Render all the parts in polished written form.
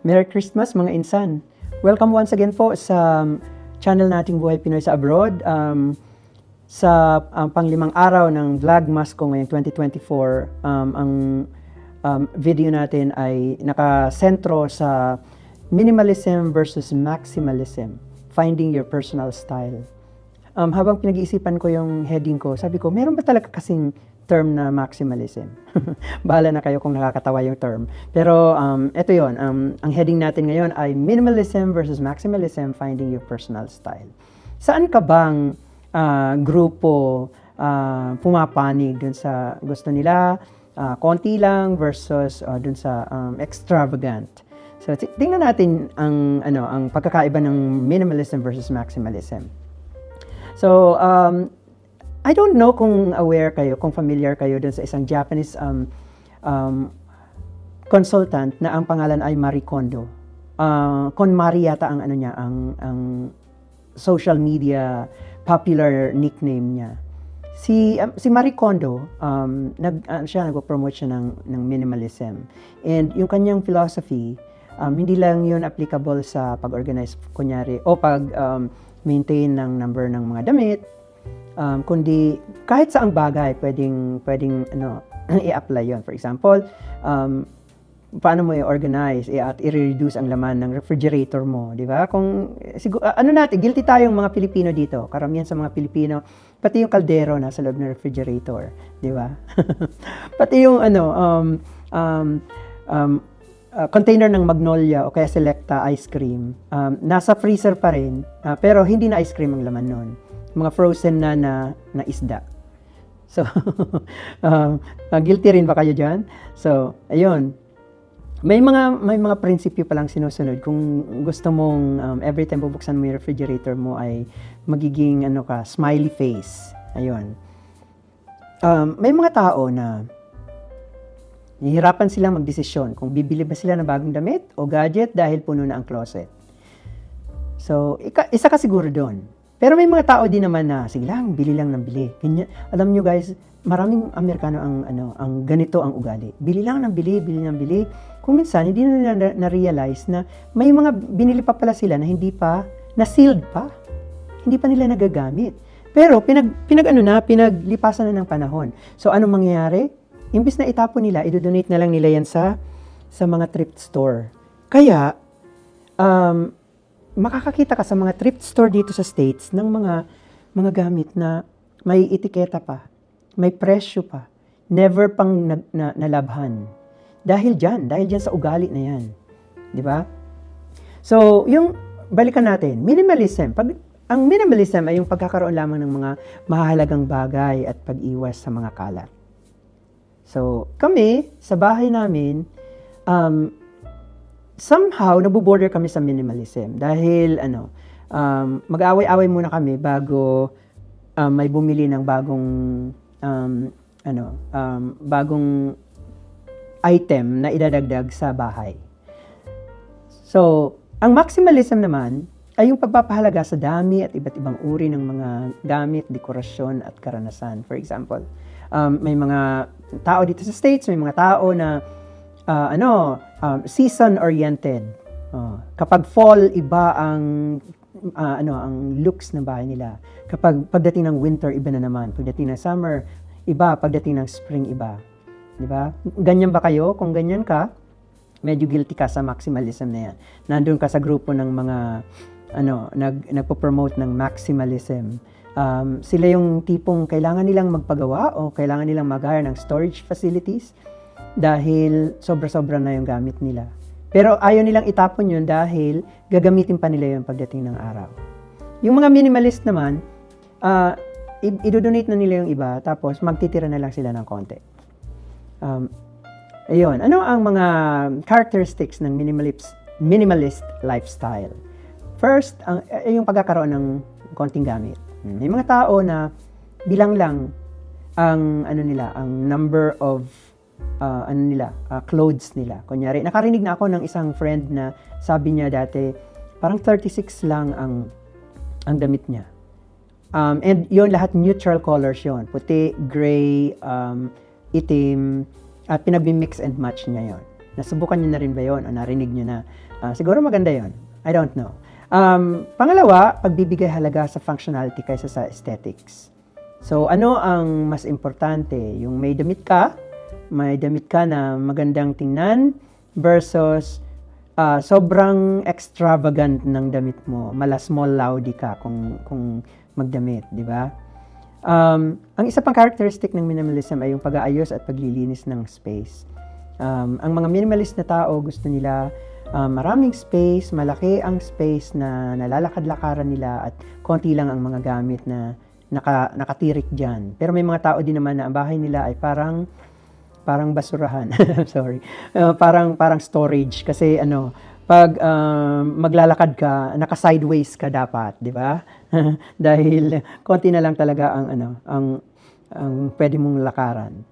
Merry Christmas mga insan! Welcome once again po sa channel nating Buhay Pinoy sa Abroad. Sa panglimang araw ng Vlogmas ko ngayong 2024, ang video natin ay nakasentro sa minimalism versus maximalism, finding your personal style. Habang pinag-iisipan ko yung heading ko, sabi ko, meron ba talaga kasing term na maximalism? Bahala na kayo kung nakakatawa yung term. Pero ito yon, ang heading natin ngayon ay minimalism versus maximalism, finding your personal style. Saan ka bang grupo pumapanig dun sa gusto nila, konti lang versus dun sa extravagant? So tingnan natin ang pagkakaiba ng minimalism versus maximalism. So I don't know kung aware kayo, kung familiar kayo dun sa isang Japanese consultant na ang pangalan ay Marie Kondo. KonMari yata ang ang social media popular nickname niya. Si Marie Kondo, nagpo-promote siya ng minimalism. And yung kanyang philosophy, hindi lang yun applicable sa pag-organize kunyari o pag-maintain ng number ng mga damit, kundi kahit saang bagay pwedeng i-apply yon. For example, paano mo i-organize at i-reduce ang laman ng refrigerator mo, di ba? Kung siguro guilty tayong mga Pilipino dito. Karamihan sa mga Pilipino, pati yung kaldero nasa loob ng refrigerator, di ba? Pati yung container ng Magnolia o kaya Selecta ice cream, nasa freezer pa rin, pero hindi na ice cream ang laman nun. Mga frozen na isda. So, guilty rin ba kayo dyan? So, ayun. May mga prinsipyo palang sinusunod. Kung gusto mong every time bubuksan mo yung refrigerator mo ay magiging smiley face. Ayun. May mga tao na nahihirapan silang magdesisyon kung bibili ba sila ng bagong damit o gadget dahil puno na ang closet. So, isa ka siguro doon. Pero may mga tao din naman na, sige lang, bili lang ng bili. Ganyan. Alam nyo guys, maraming Amerikano ang ganito ang ugali. Bili lang ng bili, bili ng bili. Kung minsan, hindi na nila na-realize na may mga binili pa pala sila na hindi pa, na-sealed pa. Hindi pa nila nagagamit. Pero pinaglipasan na ng panahon. So, anong mangyayari? Imbis na itapon nila, i-donate na lang nila yan sa mga thrift store. Kaya, makakakita ka sa mga thrift store dito sa States ng mga gamit na may etiketa pa, may presyo pa, never pang nalabhan. Dahil dyan sa ugali na yan. Di ba? So, balikan natin, minimalism. Ang minimalism ay yung pagkakaroon lamang ng mga mahahalagang bagay at pag-iwas sa mga kalat. So, kami, sa bahay namin, somehow, nabuborder kami sa minimalism. Dahil, mag-away-away muna kami bago may bumili ng bagong item na idadagdag sa bahay. So, ang maximalism naman ay yung pagpapahalaga sa dami at iba't ibang uri ng mga gamit, dekorasyon at karanasan. For example, may mga tao dito sa States, may mga tao na season-oriented. Kapag fall, iba ang looks ng bahay nila. Pagdating ng winter, iba na naman. Pagdating ng summer, iba. Pagdating ng spring, iba. Di ba? Ganyan ba kayo? Kung ganyan ka, medyo guilty ka sa maximalism na yan. Nandun ka sa grupo ng mga nagpo-promote ng maximalism. Sila yung tipong kailangan nilang magpagawa o kailangan nilang mag-hire ng storage facilities dahil sobra-sobra na yung gamit nila. Pero ayaw nilang itapon yun dahil gagamitin pa nila yun pagdating ng araw. Yung mga minimalist naman, i-donate na nila yung iba, tapos magtitira na lang sila ng konti. Ayun, ano ang mga characteristics ng minimalist lifestyle? First, yung pagkakaroon ng konting gamit. May mga tao na bilang lang ang number of clothes nila. Kunyari, nakarinig na ako ng isang friend na sabi niya dati, parang 36 lang ang damit niya. And yun, lahat neutral colors yun. Puti, gray, itim, at pinag-mix and match niya yun. Nasubukan niyo na rin ba yon o narinig niyo na? Siguro maganda yon. I don't know. Pangalawa, pagbibigay halaga sa functionality kaysa sa aesthetics. So, ano ang mas importante? Yung may damit ka na magandang tingnan versus sobrang extravagant ng damit mo. Mala small laudy ka kung magdamit, di ba? Ang isa pang characteristic ng minimalism ay yung pag-aayos at paglilinis ng space. Ang mga minimalist na tao, gusto nila maraming space, malaki ang space na nalalakad-lakaran nila at konti lang ang mga gamit na nakatirik dyan. Pero may mga tao din naman na ang bahay nila ay parang basurahan. Sorry. Parang storage kasi pag maglalakad ka, naka-sideways ka dapat, di ba? Dahil konti na lang talaga ang pwede mong lakaran.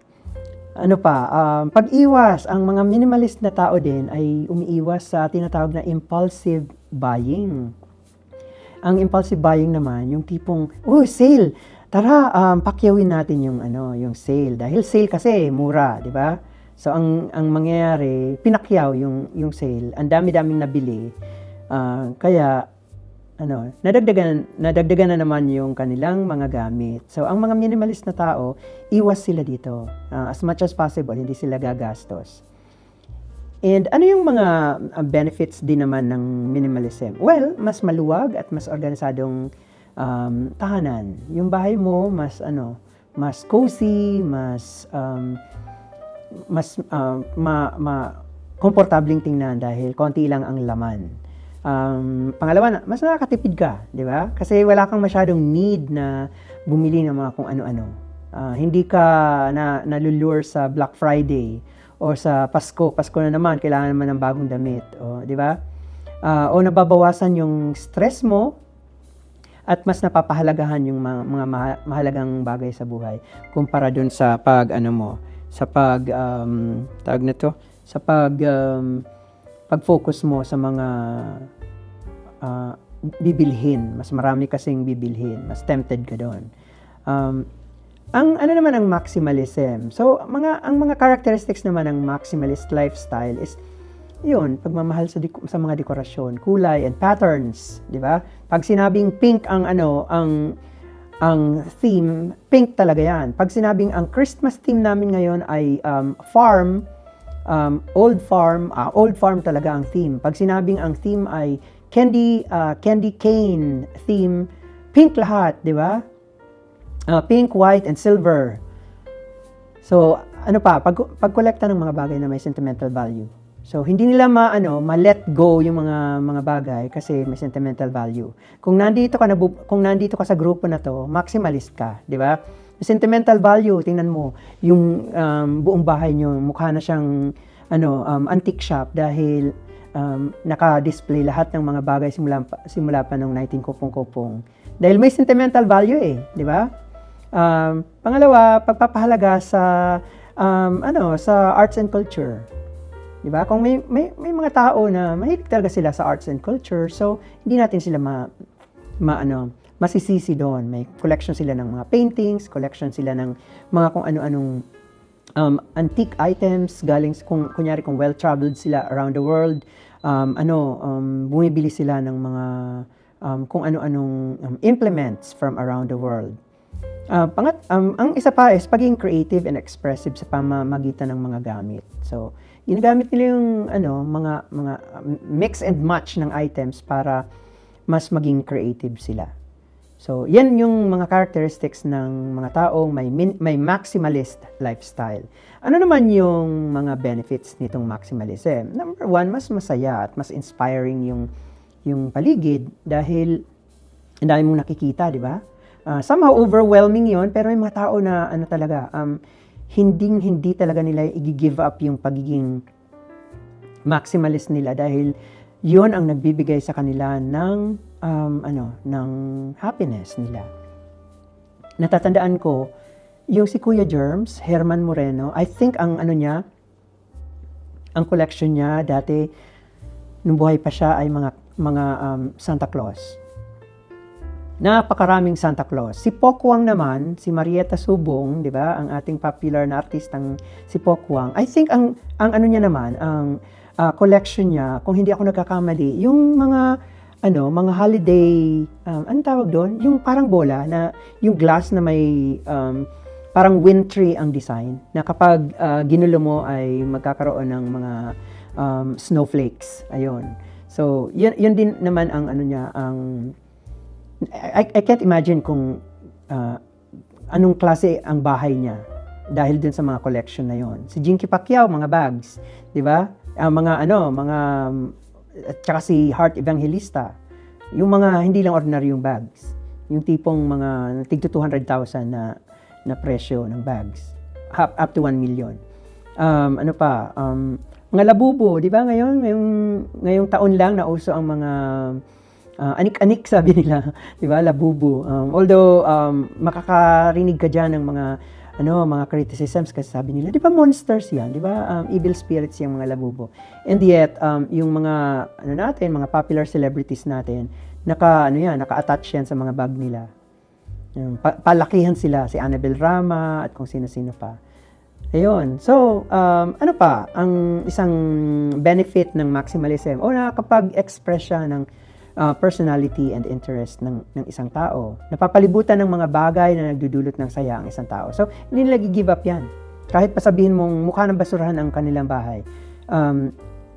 Pag-iwas, ang mga minimalist na tao din ay umiiwas sa tinatawag na impulsive buying. Ang impulsive buying naman, yung tipong, sale! Tara, pakyawin natin yung sale. Dahil sale kasi, mura, di ba? So, ang mangyayari, pinakyaw yung sale. Ang dami-daming nabili. Kaya, nadagdagan na naman yung kanilang mga gamit. So, ang mga minimalist na tao, iwas sila dito. As much as possible, hindi sila gagastos. And ano yung mga benefits din naman ng minimalism? Well, mas maluwag at mas organisadong tahanan. Yung bahay mo, mas cozy, mas komportabling tingnan dahil konti lang ang laman. Pangalawa, mas nakakatipid ka, di ba? Kasi wala kang masyadong need na bumili ng mga kung ano-ano. Hindi ka nalulure sa Black Friday o sa Pasko na naman, kailangan naman ng bagong damit, di ba? O nababawasan yung stress mo at mas napapahalagahan yung mga mahalagang bagay sa buhay kumpara dun sa pag-focus mo sa mga bibilhin. Mas marami kasing bibilhin. Mas tempted ka doon. Ang maximalism. So, ang mga characteristics naman ng maximalist lifestyle is yun, pagmamahal sa mga dekorasyon, kulay and patterns, di ba? Pag sinabing pink ang theme, pink talaga yan. Pag sinabing ang Christmas theme namin ngayon ay farm, old farm talaga ang theme. Pag sinabing ang theme ay candy cane theme, pink lahat, di ba? Pink, white, and silver. So, pag-kolekta ng mga bagay na may sentimental value. So, hindi nila ma-let go yung mga bagay kasi may sentimental value. Kung nandito ka sa grupo na to, maximalist ka, di ba? Sentimental value, tingnan mo, yung buong bahay nyo, mukha na siyang antique shop dahil naka-display lahat ng mga bagay simula pa nung 19 kopong-kopong. Dahil may sentimental value di ba? Pangalawa, pagpapahalaga sa arts and culture. Di ba? Kung may mga tao na mahilig talaga sila sa arts and culture, so hindi natin sila masisisi doon. May collection sila ng mga paintings, collection sila ng mga kung ano-anong antique items galing kunyari kung well-traveled sila around the world, bumibili sila ng mga kung ano-anong implements from around the world. Ang isa pa is pagiging creative and expressive sa pamamagitan ng mga gamit. So, ginagamit nila yung mga mix and match ng items para mas maging creative sila. So, yan yung mga characteristics ng mga taong may maximalist lifestyle. Ano naman yung mga benefits nitong maximalism? Number one, mas masaya at mas inspiring yung paligid dahil ang dami mong nakikita, di ba? Somehow overwhelming yon, pero may mga tao na hindi talaga nila i-give up yung pagiging maximalist nila dahil yon ang nagbibigay sa kanila ng happiness nila. Natatandaan ko yung si Kuya Germs, Herman Moreno, I think ang collection niya dati nung buhay pa siya ay mga Santa Claus. Napakaraming Santa Claus. Si Pokwang naman, si Marietta Subong, 'di ba? Ang ating popular na artistang si Pokwang. I think ang ano niya naman, ang collection niya, kung hindi ako nagkakamali, yung mga holiday, anong tawag doon? Yung parang bola na yung glass na may parang wintry ang design na kapag ginulo mo ay magkakaroon ng mga snowflakes. Ayun. So, yun din naman ang ano niya, ang I can't imagine kung anong klase ang bahay niya dahil dun sa mga collection na yon. Si Jinky Pacquiao, mga bags, 'di ba? At saka si Heart Evangelista, yung mga hindi lang ordinaryong bags, yung tipong mga tig 200,000 na presyo ng bags, up to 1 million. Mga labubo, 'di ba? Ngayong taon lang nauso ang mga anik-anik sabi nila, 'di ba? Labubo. Although makakarinig ka diyan ng mga criticisms kasi sabi nila, 'di ba monsters 'yan, 'di ba? Evil spirits 'yang mga labubo. And yet yung mga mga popular celebrities natin, naka-attach 'yan sa mga bag nila. Palakihan sila, si Annabel Rama at kung sino-sino pa. Ayun. So, ang isang benefit ng maximalism o nakakapag-express siya ng personality and interest ng isang tao. Napapalibutan ng mga bagay na nagdudulot ng saya ang isang tao. So, hindi nila give up yan. Kahit pasabihin mong mukha ng basurahan ang kanilang bahay.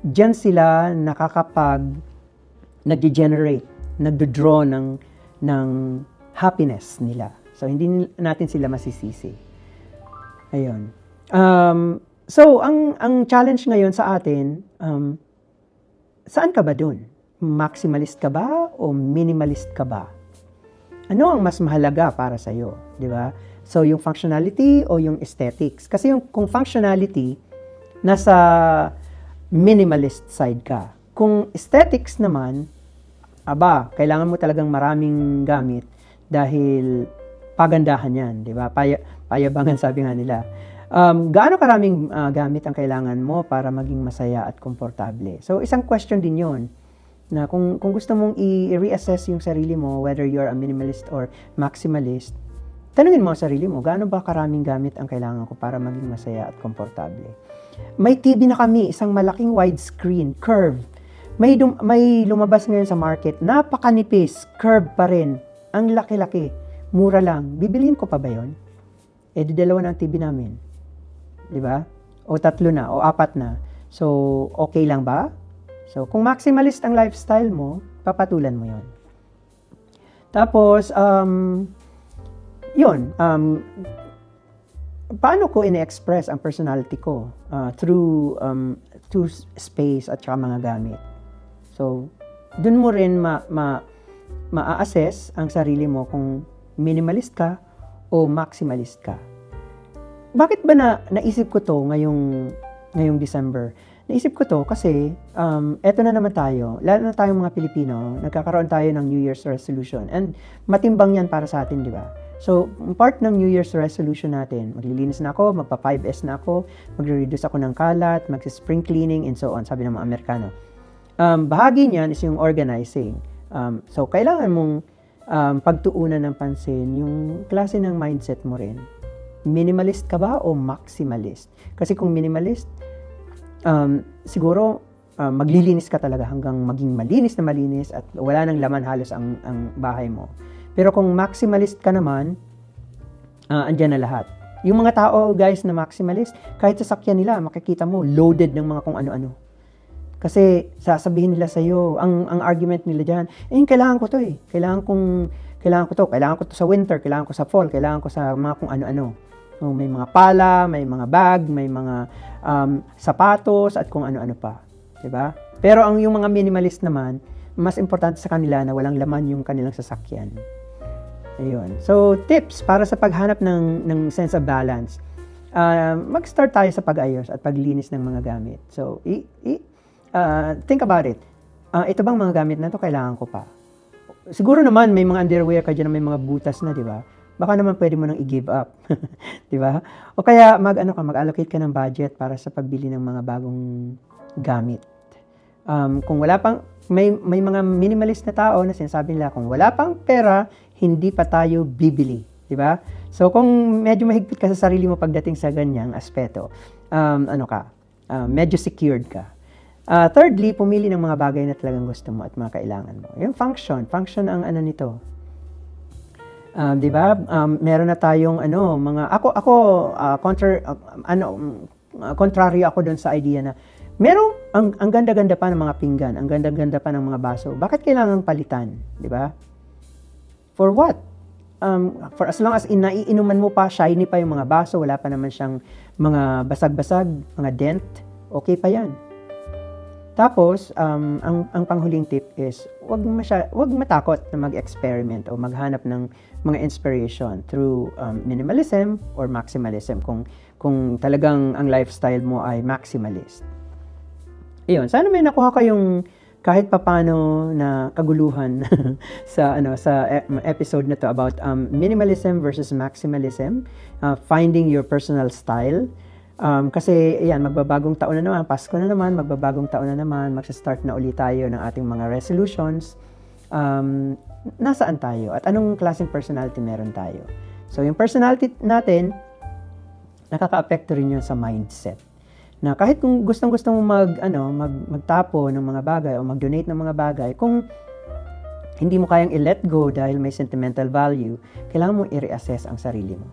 Diyan sila nag-generate, nagdo-draw ng happiness nila. So, hindi natin sila masisisi. Ayun. So, ang challenge ngayon sa atin, saan ka ba dun? Maximalist ka ba o minimalist ka ba? Ano ang mas mahalaga para sa iyo, 'di ba? So yung functionality o yung aesthetics? Kasi kung functionality nasa minimalist side ka. Kung aesthetics naman, kailangan mo talagang maraming gamit dahil pagandahan 'yan, 'di ba? Payabangan sabi nga nila. Gaano karaming gamit ang kailangan mo para maging masaya at komportable? So isang question din 'yon. Na kung gusto mong i-reassess yung sarili mo, whether you're a minimalist or maximalist, tanungin mo ang sarili mo, gaano ba karaming gamit ang kailangan ko para maging masaya at komportable? May TV na kami, isang malaking widescreen, curve. May lumabas ngayon sa market, napakanipis, curve pa rin. Ang laki-laki, mura lang. Bibilhin ko pa ba yun? Dalawa na ang TV namin. Di ba? O 3 na, o 4 na. So, okay lang ba? So, kung maximalist ang lifestyle mo, papatulan mo yon. Tapos, paano ko ine-express ang personality ko? Through space at saka mga gamit. So, dun mo rin ma-assess ang sarili mo kung minimalist ka o maximalist ka. Bakit ba naisip ko to ngayong December? Naisip ko to kasi eto na naman tayo, lalo na tayong mga Pilipino, nagkakaroon tayo ng New Year's resolution. And matimbang yan para sa atin, di ba? So, part ng New Year's resolution natin, maglilinis na ako, magpa-5S na ako, magre-reduce ako ng kalat, mag-spring cleaning, and so on, sabi ng mga Amerikano. Bahagi niyan is yung organizing. So, kailangan mong pagtuunan ng pansin yung klase ng mindset mo rin. Minimalist ka ba o maximalist? Kasi kung minimalist, siguro maglilinis ka talaga hanggang maging malinis at wala nang laman halos ang bahay mo. Pero kung maximalist ka naman, andyan na lahat. Yung mga tao, guys, na maximalist, kahit sa sakyan nila, makikita mo, loaded ng mga kung ano-ano. Kasi sasabihin nila sa'yo, ang argument nila dyan, kailangan ko to eh. Kailangan ko to sa winter, kailangan ko sa fall, kailangan ko sa mga kung ano-ano. So, may mga pala, may mga bag, may mga sapatos at kung ano-ano pa, 'di ba? Pero yung mga minimalist naman, mas importante sa kanila na walang laman yung kanilang sasakyan. Ayun. So, tips para sa paghanap ng sense of balance. Mag-start tayo sa pag-ayos at paglinis ng mga gamit. So, think about it. Ito bang mga gamit na to kailangan ko pa? Siguro naman may mga underwear ka dyan na may mga butas na, 'di ba? Baka naman pwede mo nang i-give up. 'Di ba? O kaya mag-allocate ka ng budget para sa pagbili ng mga bagong gamit. Kung wala pang may mga minimalist na tao na sinasabi nila kung wala pang pera, hindi pa tayo bibili, di ba? So kung medyo mahigpit ka sa sarili mo pagdating sa ganyang aspeto, medyo secured ka. Thirdly, pumili ng mga bagay na talagang gusto mo at mga kailangan mo. Yung function ang ano nito. 'Di ba? Meron na tayong contrary ako doon sa idea na ang ganda-ganda pa ng mga pinggan, ang ganda-ganda pa ng mga baso. Bakit kailangang palitan, 'di ba? For what? For as long as naiinuman mo pa, shiny pa yung mga baso, wala pa naman siyang mga basag-basag, mga dent, okay pa 'yan. Tapos, ang panghuling tip is, wag matakot na mag-experiment o maghanap ng mga inspiration through minimalism or maximalism kung talagang ang lifestyle mo ay maximalist. Iyon, sana may nakuha kayong kahit papano na kaguluhan sa episode na to about minimalism versus maximalism, finding your personal style. Kasi ayan, magbabagong taon na naman, Pasko na naman, magbabagong taon na naman, magsa-start na ulit tayo ng ating mga resolutions. Nasaan tayo? At anong klaseng personality meron tayo? So yung personality natin, nakaka-apekto rin yun sa mindset. Na kahit kung gustong-gusto mo magtapo ng mga bagay o mag-donate ng mga bagay, kung hindi mo kayang i-let go dahil may sentimental value, kailangan mo i-reassess ang sarili mo.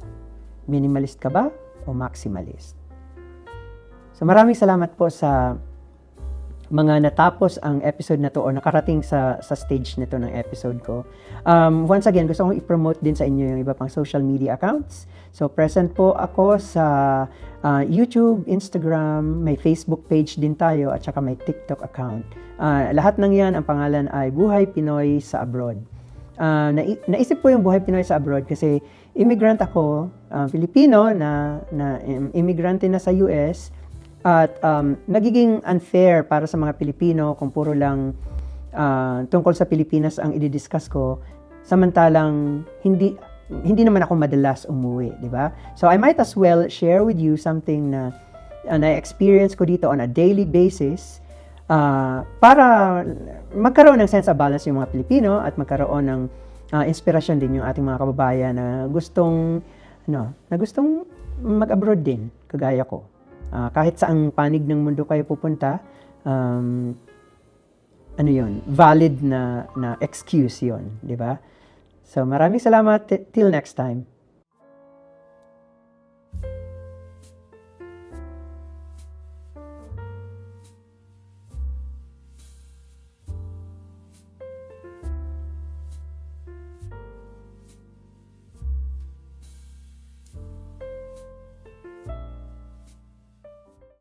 Minimalist ka ba o maximalist? So maraming salamat po sa mga natapos ang episode na to o nakarating sa stage nito ng episode ko. Once again, gusto kong i-promote din sa inyo yung iba pang social media accounts. So present po ako sa YouTube, Instagram, may Facebook page din tayo at saka may TikTok account. Lahat ng yan, ang pangalan ay Buhay Pinoy sa Abroad. Naisip po yung Buhay Pinoy sa Abroad kasi immigrant ako, Filipino na immigrante na sa US. At nagiging unfair para sa mga Pilipino kung puro lang tungkol sa Pilipinas ang i-discuss ko, samantalang hindi naman ako madalas umuwi, di ba? So I might as well share with you something na na-experience ko dito on a daily basis para magkaroon ng sense of balance yung mga Pilipino at magkaroon ng inspirasyon din yung ating mga kababayan na gustong mag-abroad din, kagaya ko. Kahit saang panig ng mundo kayo pupunta, valid na excuse yon, di ba? So maraming salamat, till next time.